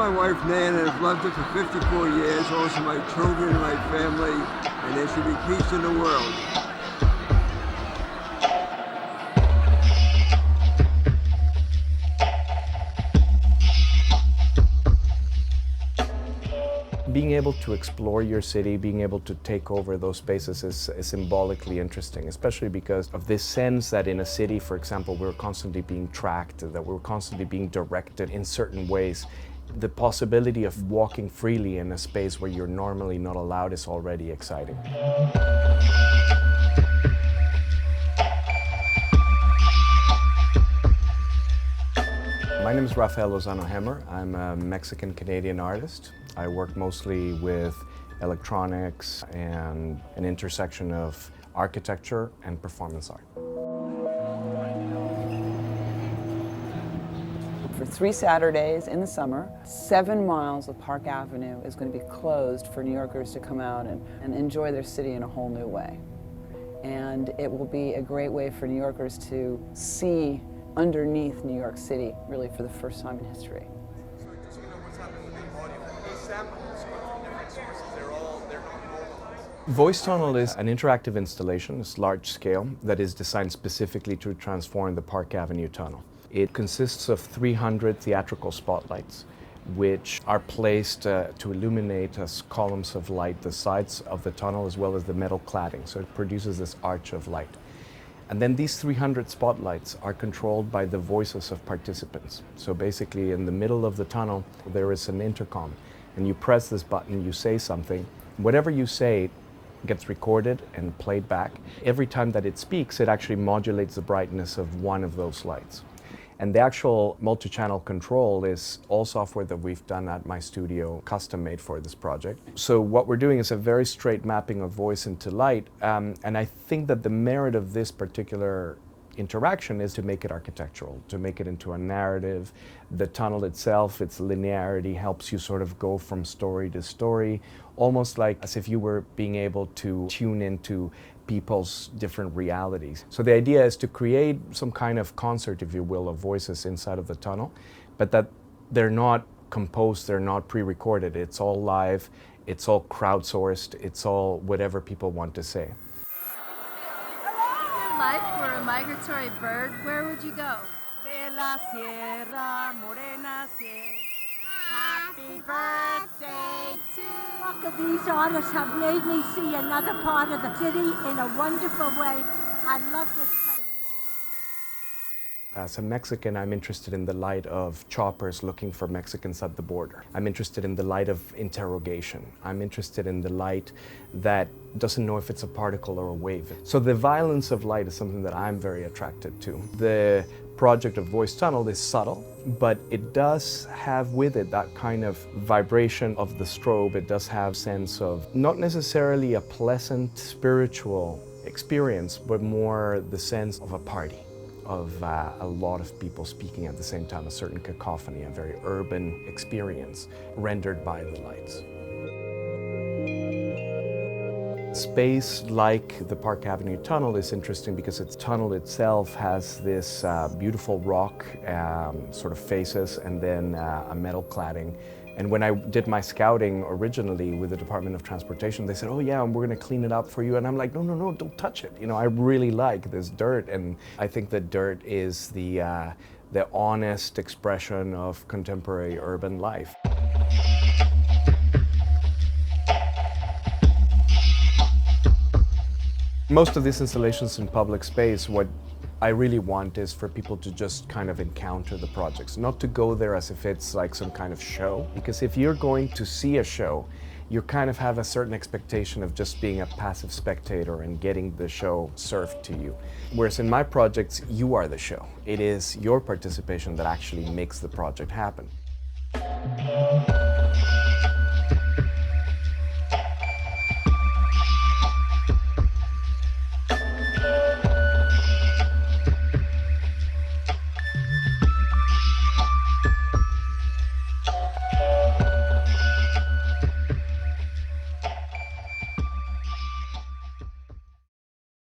my wife Nan and I've loved her for 54 years, also my children and my family, and there should be peace in the world. Being able to explore your city, being able to take over those spaces is symbolically interesting, especially because of this sense that in a city, for example, we're constantly being tracked, that we're constantly being directed in certain ways. The possibility of walking freely in a space where you're normally not allowed is already exciting. My name is Rafael Lozano-Hemmer. I'm a Mexican-Canadian artist. I work mostly with electronics and an intersection of architecture and performance art. For 3 Saturdays in the summer, 7 miles of Park Avenue is going to be closed for New Yorkers to come out and enjoy their city in a whole new way. And it will be a great way for New Yorkers to see underneath New York City, really for the first time in history. So just so you know what's happening with the audio, these samples come from different sources, they're not normalized. Voice Tunnel is an interactive installation, it's large scale, that is designed specifically to transform the Park Avenue Tunnel. It consists of 300 theatrical spotlights, which are placed to illuminate as columns of light the sides of the tunnel as well as the metal cladding, so it produces this arch of light. And then these 300 spotlights are controlled by the voices of participants. So basically in the middle of the tunnel there is an intercom, and you press this button, you say something. Whatever you say gets recorded and played back. Every time that it speaks, it actually modulates the brightness of one of those lights. And the actual multi-channel control is all software that we've done at my studio, custom made for this project. So what we're doing is a very straight mapping of voice into light. And I think that the merit of this particular interaction is to make it architectural, to make it into a narrative. The tunnel itself, its linearity helps you sort of go from story to story, almost like as if you were being able to tune into people's different realities. So the idea is to create some kind of concert, if you will, of voices inside of the tunnel, but that they're not composed, they're not pre-recorded. It's all live, it's all crowdsourced, it's all whatever people want to say. If your life were a migratory bird, where would you go? De la Sierra Morena Sierra. Happy birthday to you. These artists have made me see another part of the city in a wonderful way. I love this place. As a Mexican, I'm interested in the light of choppers looking for Mexicans at the border. I'm interested in the light of interrogation. I'm interested in the light that doesn't know if it's a particle or a wave. So the violence of light is something that I'm very attracted to. The project of Voice Tunnel is subtle, but it does have with it that kind of vibration of the strobe. It does have a sense of not necessarily a pleasant spiritual experience, but more the sense of a party, of a lot of people speaking at the same time, a certain cacophony, a very urban experience rendered by the lights. Space like the Park Avenue Tunnel is interesting because its tunnel itself has this beautiful rock sort of faces and then a metal cladding. And when I did my scouting originally with the Department of Transportation, they said, oh yeah, we're gonna clean it up for you. And I'm like, no, no, no, don't touch it. You know, I really like this dirt. And I think that dirt is the honest expression of contemporary urban life. Most of these installations in public space, what I really want is for people to just kind of encounter the projects, not to go there as if it's like some kind of show. Because if you're going to see a show, you kind of have a certain expectation of just being a passive spectator and getting the show served to you. Whereas in my projects, you are the show. It is your participation that actually makes the project happen.